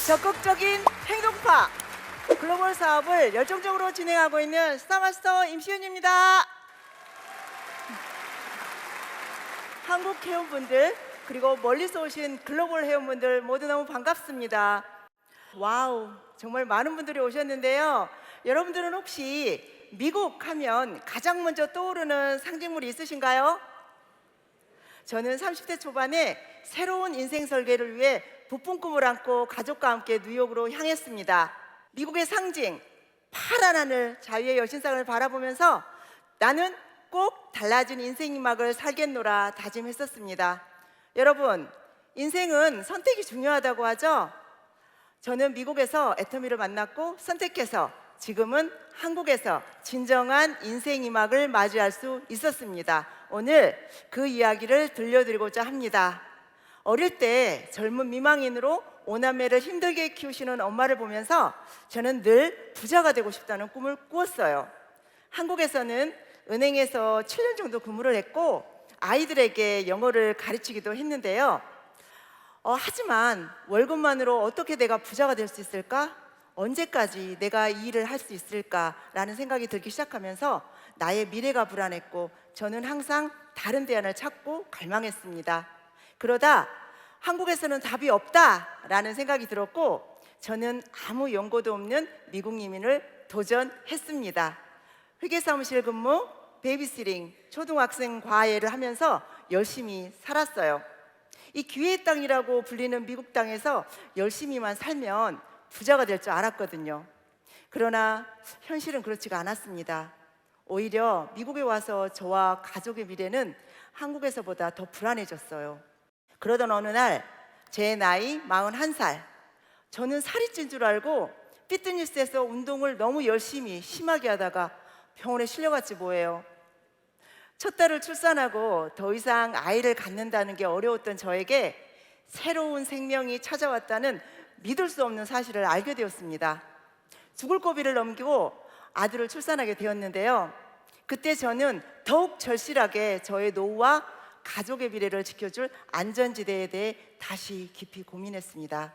적극적인 행동파 글로벌 사업을 열정적으로 진행하고 있는 스타마스터 임시윤입니다. 한국 회원분들 그리고 멀리서 오신 글로벌 회원분들 모두 너무 반갑습니다. 와우, 정말 많은 분들이 오셨는데요. 여러분들은 혹시 미국 하면 가장 먼저 떠오르는 상징물이 있으신가요? 저는 30대 초반에 새로운 인생 설계를 위해 부푼 꿈을 안고 가족과 함께 뉴욕으로 향했습니다. 미국의 상징 파란 하늘, 자유의 여신상을 바라보면서 나는 꼭 달라진 인생 이막을 살겠노라 다짐했었습니다. 여러분, 인생은 선택이 중요하다고 하죠? 저는 미국에서 애터미를 만났고 선택해서 지금은 한국에서 진정한 인생 이막을 맞이할 수 있었습니다. 오늘 그 이야기를 들려드리고자 합니다. 어릴 때 젊은 미망인으로 오남매를 힘들게 키우시는 엄마를 보면서 저는 늘 부자가 되고 싶다는 꿈을 꾸었어요. 한국에서는 은행에서 7년 정도 근무를 했고 아이들에게 영어를 가르치기도 했는데요. 하지만 월급만으로 어떻게 내가 부자가 될 수 있을까? 언제까지 내가 이 일을 할 수 있을까라는 생각이 들기 시작하면서 나의 미래가 불안했고 저는 항상 다른 대안을 찾고 갈망했습니다. 그러다 한국에서는 답이 없다라는 생각이 들었고 저는 아무 연고도 없는 미국 이민을 도전했습니다. 회계사무실 근무, 베이비시팅, 초등학생 과외를 하면서 열심히 살았어요. 이 기회의 땅이라고 불리는 미국 땅에서 열심히만 살면 부자가 될 줄 알았거든요. 그러나 현실은 그렇지가 않았습니다. 오히려 미국에 와서 저와 가족의 미래는 한국에서보다 더 불안해졌어요. 그러던 어느 날 제 나이 41살, 저는 살이 찐 줄 알고 피트니스에서 운동을 너무 열심히 심하게 하다가 병원에 실려갔지 뭐예요. 첫 딸을 출산하고 더 이상 아이를 갖는다는 게 어려웠던 저에게 새로운 생명이 찾아왔다는 믿을 수 없는 사실을 알게 되었습니다. 죽을 고비를 넘기고 아들을 출산하게 되었는데요. 그때 저는 더욱 절실하게 저의 노후와 가족의 미래를 지켜줄 안전지대에 대해 다시 깊이 고민했습니다.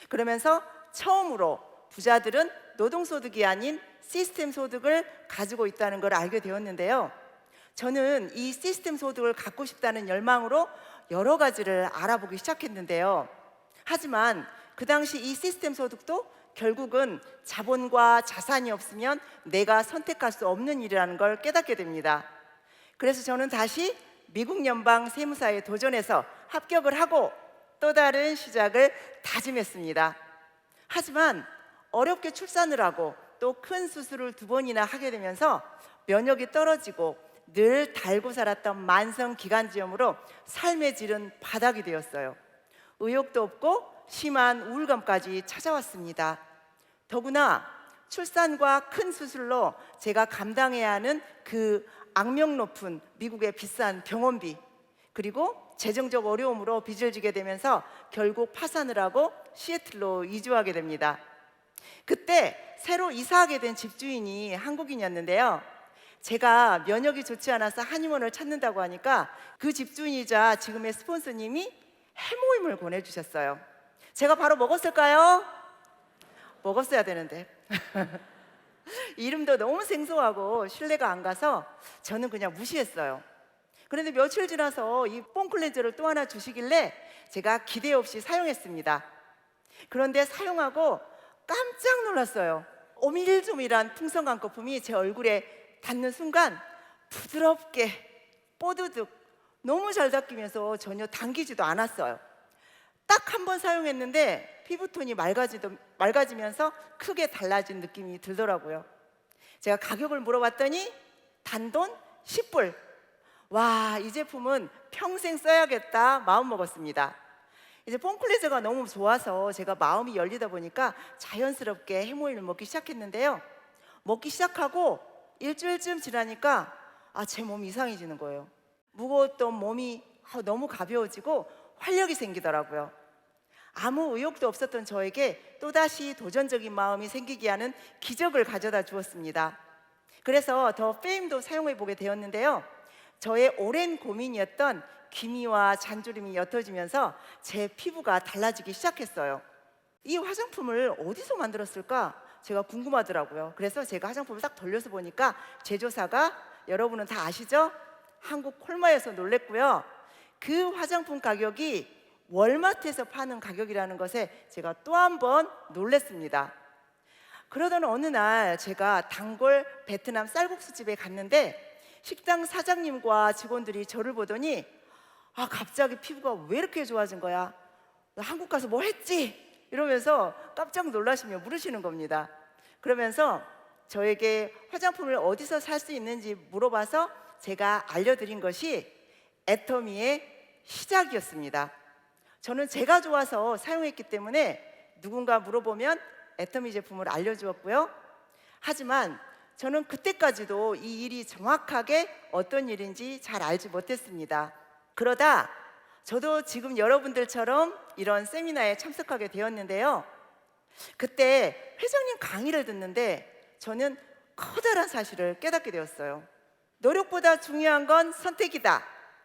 그러면서 처음으로 부자들은 노동소득이 아닌 시스템 소득을 가지고 있다는 걸 알게 되었는데요. 저는 이 시스템 소득을 갖고 싶다는 열망으로 여러 가지를 알아보기 시작했는데요. 하지만 그 당시 이 시스템 소득도 결국은 자본과 자산이 없으면 내가 선택할 수 없는 일이라는 걸 깨닫게 됩니다. 그래서 저는 다시 미국 연방 세무사에 도전해서 합격을 하고 또 다른 시작을 다짐했습니다. 하지만 어렵게 출산을 하고 또 큰 수술을 2번이나 하게 되면서 면역이 떨어지고 늘 달고 살았던 만성 기관지염으로 삶의 질은 바닥이 되었어요. 의욕도 없고 심한 우울감까지 찾아왔습니다. 더구나 출산과 큰 수술로 제가 감당해야 하는 그 악명 높은 미국의 비싼 병원비, 그리고 재정적 어려움으로 빚을 지게 되면서 결국 파산을 하고 시애틀로 이주하게 됩니다. 그때 새로 이사하게 된 집주인이 한국인이었는데요. 제가 면역이 좋지 않아서 한의원을 찾는다고 하니까 그 집주인이자 지금의 스폰서님이 해모임을 권해주셨어요. 제가 바로 먹었을까요? 먹었어야 되는데 이름도 너무 생소하고 신뢰가 안 가서 저는 그냥 무시했어요. 그런데 며칠 지나서 이 폼클렌저를 또 하나 주시길래 제가 기대 없이 사용했습니다. 그런데 사용하고 깜짝 놀랐어요. 오밀조밀한 풍성한 거품이 제 얼굴에 닿는 순간 부드럽게 뽀드득 너무 잘 닦이면서 전혀 당기지도 않았어요. 딱 한 번 사용했는데 피부톤이 맑아지면서 크게 달라진 느낌이 들더라고요. 제가 가격을 물어봤더니 단돈 10불. 와, 이 제품은 평생 써야겠다 마음먹었습니다. 이제 폼클렌저가 너무 좋아서 제가 마음이 열리다 보니까 자연스럽게 해모임을 먹기 시작했는데요. 먹기 시작하고 일주일쯤 지나니까 제 몸이 이상해지는 거예요. 무거웠던 몸이 너무 가벼워지고 활력이 생기더라고요. 아무 의욕도 없었던 저에게 또다시 도전적인 마음이 생기게 하는 기적을 가져다 주었습니다. 그래서 더 페임도 사용해 보게 되었는데요. 저의 오랜 고민이었던 기미와 잔주름이 옅어지면서 제 피부가 달라지기 시작했어요. 이 화장품을 어디서 만들었을까? 제가 궁금하더라고요. 그래서 제가 화장품을 딱 돌려서 보니까 제조사가, 여러분은 다 아시죠? 한국 콜마에서 놀랬고요. 그 화장품 가격이 월마트에서 파는 가격이라는 것에 제가 또 한 번 놀랬습니다. 그러던 어느 날 제가 단골 베트남 쌀국수집에 갔는데 식당 사장님과 직원들이 저를 보더니 갑자기 피부가 왜 이렇게 좋아진 거야? 너 한국 가서 뭐 했지? 이러면서 깜짝 놀라시며 물으시는 겁니다. 그러면서 저에게 화장품을 어디서 살 수 있는지 물어봐서 제가 알려드린 것이 애터미의 시작이었습니다. 저는 제가 좋아서 사용했기 때문에 누군가 물어보면 애터미 제품을 알려주었고요. 하지만 저는 그때까지도 이 일이 정확하게 어떤 일인지 잘 알지 못했습니다. 그러다 저도 지금 여러분들처럼 이런 세미나에 참석하게 되었는데요. 그때 회장님 강의를 듣는데 저는 커다란 사실을 깨닫게 되었어요. 노력보다 중요한 건 선택이다.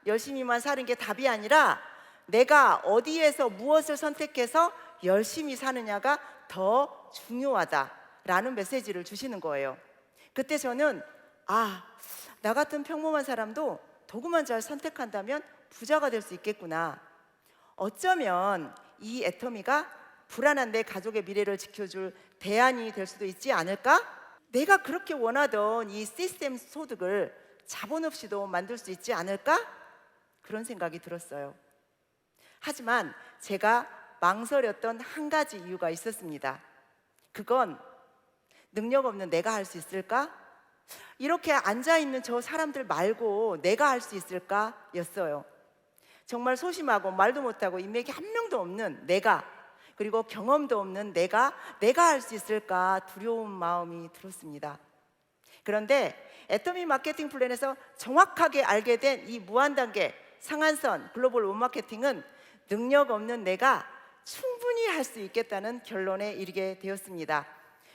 열심히만 사는 게 답이 아니라 내가 어디에서 무엇을 선택해서 열심히 사느냐가 더 중요하다라는 메시지를 주시는 거예요. 그때 저는 나 같은 평범한 사람도 도구만 잘 선택한다면 부자가 될 수 있겠구나. 어쩌면 이 애터미가 불안한 내 가족의 미래를 지켜줄 대안이 될 수도 있지 않을까? 내가 그렇게 원하던 이 시스템 소득을 자본 없이도 만들 수 있지 않을까? 그런 생각이 들었어요. 하지만 제가 망설였던 한 가지 이유가 있었습니다. 그건 능력 없는 내가 할 수 있을까? 이렇게 앉아있는 저 사람들 말고 내가 할 수 있을까? 였어요. 정말 소심하고 말도 못하고 인맥이 한 명도 없는 내가, 그리고 경험도 없는 내가 할 수 있을까 두려운 마음이 들었습니다. 그런데 애터미 마케팅 플랜에서 정확하게 알게 된 이 무한단계 상한선 글로벌 원마케팅은 능력 없는 내가 충분히 할 수 있겠다는 결론에 이르게 되었습니다.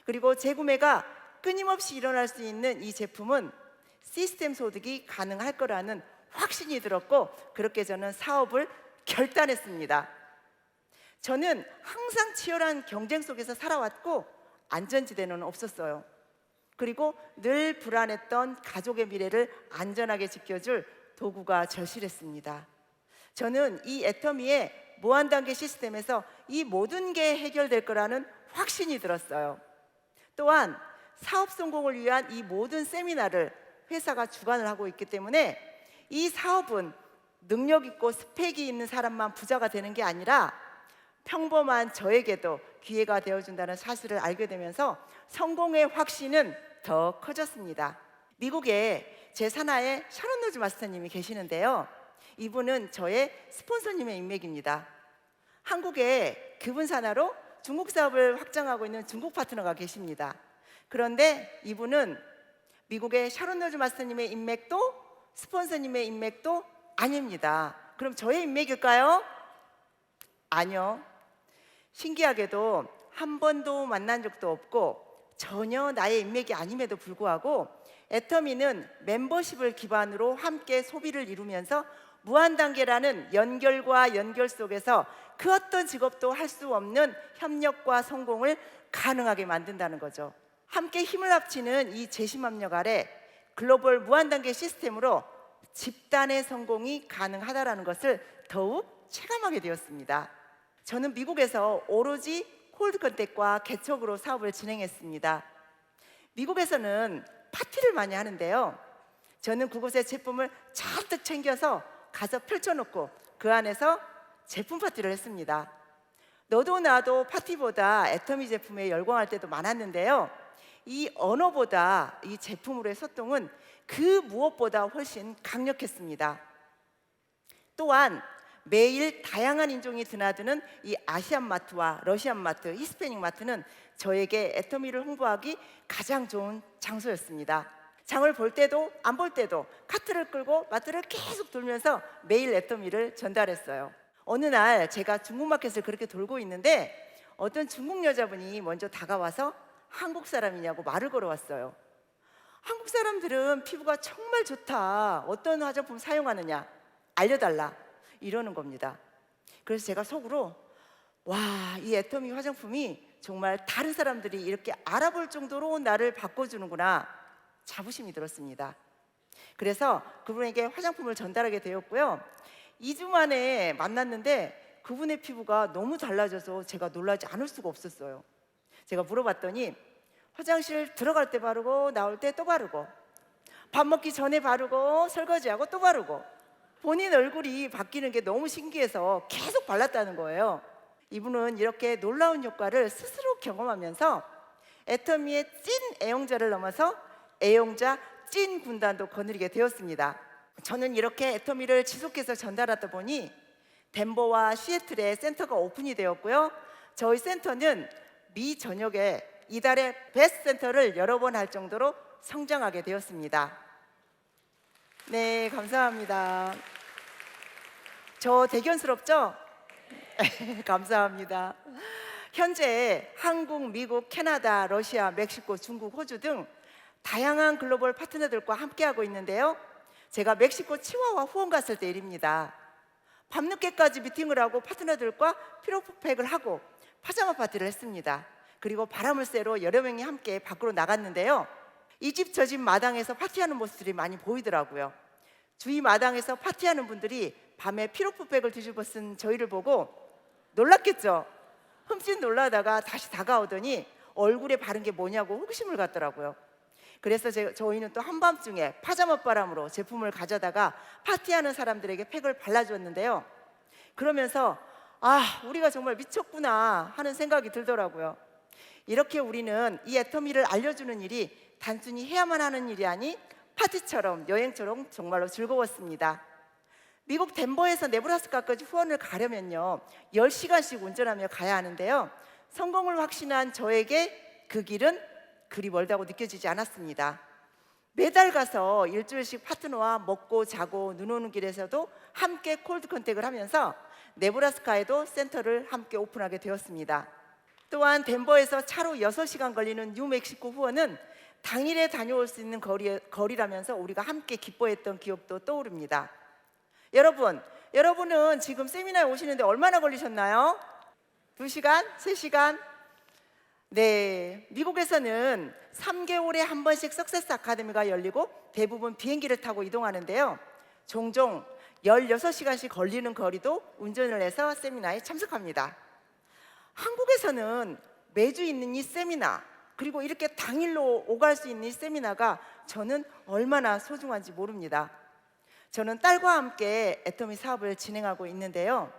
그리고 재구매가 끊임없이 일어날 수 있는 이 제품은 시스템 소득이 가능할 거라는 확신이 들었고, 그렇게 저는 사업을 결단했습니다. 저는 항상 치열한 경쟁 속에서 살아왔고 안전지대는 없었어요. 그리고 늘 불안했던 가족의 미래를 안전하게 지켜줄 도구가 절실했습니다. 저는 이 애터미의 무한단계 시스템에서 이 모든 게 해결될 거라는 확신이 들었어요. 또한 사업 성공을 위한 이 모든 세미나를 회사가 주관을 하고 있기 때문에 이 사업은 능력 있고 스펙이 있는 사람만 부자가 되는 게 아니라 평범한 저에게도 기회가 되어준다는 사실을 알게 되면서 성공의 확신은 더 커졌습니다. 미국에 제 산하에 샤론 노즈 마스터님이 계시는데요. 이분은 저의 스폰서님의 인맥입니다. 한국에 그분 산하로 중국 사업을 확장하고 있는 중국 파트너가 계십니다. 그런데 이분은 미국의 샤론 노즈 마스터님의 인맥도 스폰서님의 인맥도 아닙니다. 그럼 저의 인맥일까요? 아니요. 신기하게도 한 번도 만난 적도 없고 전혀 나의 인맥이 아님에도 불구하고 애터미는 멤버십을 기반으로 함께 소비를 이루면서 무한단계라는 연결과 연결 속에서 그 어떤 직업도 할 수 없는 협력과 성공을 가능하게 만든다는 거죠. 함께 힘을 합치는 이 재심합력 아래 글로벌 무한단계 시스템으로 집단의 성공이 가능하다는 것을 더욱 체감하게 되었습니다. 저는 미국에서 오로지 콜드 컨택과 개척으로 사업을 진행했습니다. 미국에서는 파티를 많이 하는데요. 저는 그곳에 제품을 잔뜩 챙겨서 가서 펼쳐놓고 그 안에서 제품 파티를 했습니다. 너도 나도 파티보다 애터미 제품에 열광할 때도 많았는데요. 이 언어보다 이 제품으로의 소통은 그 무엇보다 훨씬 강력했습니다. 또한 매일 다양한 인종이 드나드는 이 아시안 마트와 러시안 마트, 히스패닉 마트는 저에게 애터미를 홍보하기 가장 좋은 장소였습니다. 장을 볼 때도 안 볼 때도 카트를 끌고 마트를 계속 돌면서 매일 애터미를 전달했어요. 어느 날 제가 중국 마켓을 그렇게 돌고 있는데 어떤 중국 여자분이 먼저 다가와서 한국 사람이냐고 말을 걸어왔어요. 한국 사람들은 피부가 정말 좋다. 어떤 화장품 사용하느냐 알려달라. 이러는 겁니다. 그래서 제가 속으로 와, 이 애터미 화장품이 정말 다른 사람들이 이렇게 알아볼 정도로 나를 바꿔주는구나, 자부심이 들었습니다. 그래서 그분에게 화장품을 전달하게 되었고요. 2주 만에 만났는데 그분의 피부가 너무 달라져서 제가 놀라지 않을 수가 없었어요. 제가 물어봤더니 화장실 들어갈 때 바르고 나올 때 또 바르고, 밥 먹기 전에 바르고 설거지하고 또 바르고, 본인 얼굴이 바뀌는 게 너무 신기해서 계속 발랐다는 거예요. 이분은 이렇게 놀라운 효과를 스스로 경험하면서 애터미의 찐 애용자를 넘어서 애용자 찐 군단도 거느리게 되었습니다. 저는 이렇게 애터미를 지속해서 전달하다 보니 덴버와 시애틀에 센터가 오픈이 되었고요. 저희 센터는 미 전역에 이달의 베스트 센터를 여러 번 할 정도로 성장하게 되었습니다. 네, 감사합니다. 저 대견스럽죠? 감사합니다. 현재 한국, 미국, 캐나다, 러시아, 멕시코, 중국, 호주 등 다양한 글로벌 파트너들과 함께하고 있는데요. 제가 멕시코 치와와 후원 갔을 때 일입니다. 밤늦게까지 미팅을 하고 파트너들과 피로폭팩을 하고 파자마 파티를 했습니다. 그리고 바람을 쐬러 여러 명이 함께 밖으로 나갔는데요. 이 집 저 집 마당에서 파티하는 모습들이 많이 보이더라고요. 주위 마당에서 파티하는 분들이 밤에 피로폭팩을 뒤집어 쓴 저희를 보고 놀랐겠죠. 흠칫 놀라다가 다시 다가오더니 얼굴에 바른 게 뭐냐고 호기심을 갖더라고요. 그래서 저희는 또 한밤중에 파자마 바람으로 제품을 가져다가 파티하는 사람들에게 팩을 발라주었는데요. 그러면서 우리가 정말 미쳤구나 하는 생각이 들더라고요. 이렇게 우리는 이 애터미를 알려주는 일이 단순히 해야만 하는 일이 아닌 파티처럼 여행처럼 정말로 즐거웠습니다. 미국 덴버에서 네브라스카까지 후원을 가려면요 10시간씩 운전하며 가야 하는데요. 성공을 확신한 저에게 그 길은 그리 멀다고 느껴지지 않았습니다. 매달 가서 일주일씩 파트너와 먹고 자고 눈 오는 길에서도 함께 콜드 컨택을 하면서 네브라스카에도 센터를 함께 오픈하게 되었습니다. 또한 덴버에서 차로 6시간 걸리는 뉴멕시코 후원은 당일에 다녀올 수 있는 거리라면서 우리가 함께 기뻐했던 기억도 떠오릅니다. 여러분은 지금 세미나에 오시는데 얼마나 걸리셨나요? 2시간? 3시간? 네, 미국에서는 3개월에 한 번씩 석세스 아카데미가 열리고 대부분 비행기를 타고 이동하는데요. 종종 16시간씩 걸리는 거리도 운전을 해서 세미나에 참석합니다. 한국에서는 매주 있는 이 세미나, 그리고 이렇게 당일로 오갈 수 있는 이 세미나가 저는 얼마나 소중한지 모릅니다. 저는 딸과 함께 애터미 사업을 진행하고 있는데요.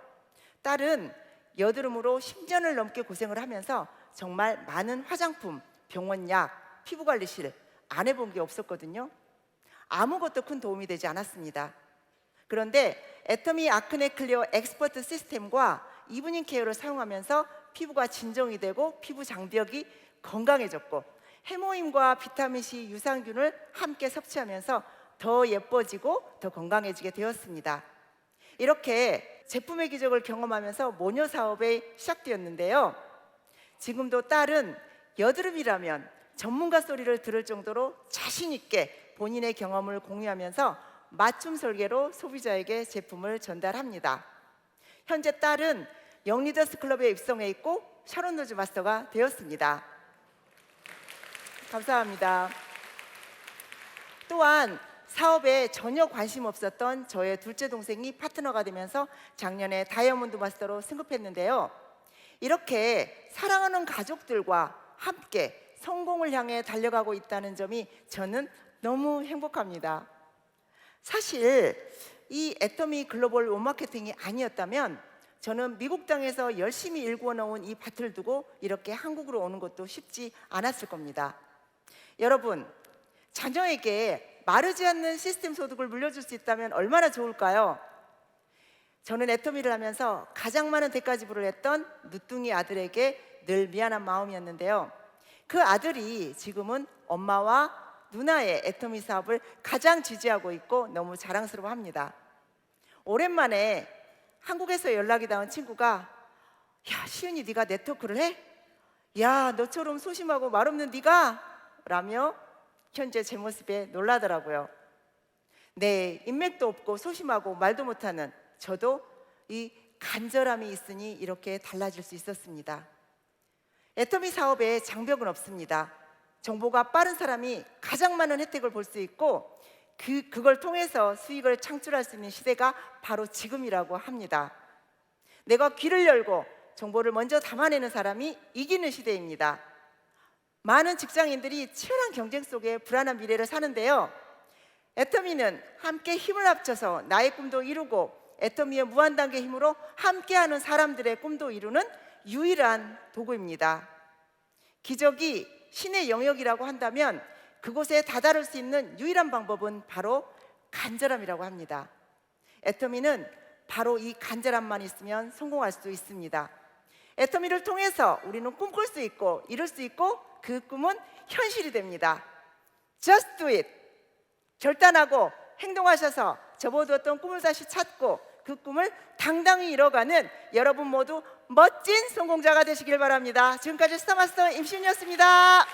딸은 여드름으로 10년을 넘게 고생을 하면서 정말 많은 화장품, 병원약, 피부관리실 안 해본 게 없었거든요. 아무것도 큰 도움이 되지 않았습니다. 그런데 애터미 아크네 클리어 엑스퍼트 시스템과 이브닝 케어를 사용하면서 피부가 진정이 되고 피부 장벽이 건강해졌고 해모임과 비타민C 유산균을 함께 섭취하면서 더 예뻐지고 더 건강해지게 되었습니다. 이렇게 제품의 기적을 경험하면서 모녀 사업이 시작되었는데요. 지금도 딸은 여드름이라면 전문가 소리를 들을 정도로 자신 있게 본인의 경험을 공유하면서 맞춤 설계로 소비자에게 제품을 전달합니다. 현재 딸은 영리더스 클럽에 입성해 있고 샤론 로즈 마스터가 되었습니다. 감사합니다. 또한 사업에 전혀 관심 없었던 저의 둘째 동생이 파트너가 되면서 작년에 다이아몬드 마스터로 승급했는데요. 이렇게 사랑하는 가족들과 함께 성공을 향해 달려가고 있다는 점이 저는 너무 행복합니다. 사실 이 애터미 글로벌 원마케팅이 아니었다면 저는 미국 땅에서 열심히 일구어 놓은 이 밭을 두고 이렇게 한국으로 오는 것도 쉽지 않았을 겁니다. 여러분, 자녀에게 마르지 않는 시스템 소득을 물려줄 수 있다면 얼마나 좋을까요? 저는 애터미를 하면서 가장 많은 대가 지불을 했던 늦둥이 아들에게 늘 미안한 마음이었는데요. 그 아들이 지금은 엄마와 누나의 애터미 사업을 가장 지지하고 있고 너무 자랑스러워합니다. 오랜만에 한국에서 연락이 닿은 친구가 야, 시은이 네가 네트워크를 해? 야, 너처럼 소심하고 말없는 네가? 라며 현재 제 모습에 놀라더라고요. 네, 인맥도 없고 소심하고 말도 못하는 저도 이 간절함이 있으니 이렇게 달라질 수 있었습니다. 애터미 사업에 장벽은 없습니다. 정보가 빠른 사람이 가장 많은 혜택을 볼 수 있고 그걸 통해서 수익을 창출할 수 있는 시대가 바로 지금이라고 합니다. 내가 귀를 열고 정보를 먼저 담아내는 사람이 이기는 시대입니다. 많은 직장인들이 치열한 경쟁 속에 불안한 미래를 사는데요, 애터미는 함께 힘을 합쳐서 나의 꿈도 이루고 애터미의 무한단계 힘으로 함께하는 사람들의 꿈도 이루는 유일한 도구입니다. 기적이 신의 영역이라고 한다면 그곳에 다다를 수 있는 유일한 방법은 바로 간절함이라고 합니다. 애터미는 바로 이 간절함만 있으면 성공할 수 있습니다. 애터미를 통해서 우리는 꿈꿀 수 있고 이룰 수 있고 그 꿈은 현실이 됩니다. Just do it. 결단하고 행동하셔서 접어두었던 꿈을 다시 찾고 그 꿈을 당당히 이뤄가는 여러분 모두 멋진 성공자가 되시길 바랍니다. 지금까지 스타마스터 임신이었습니다.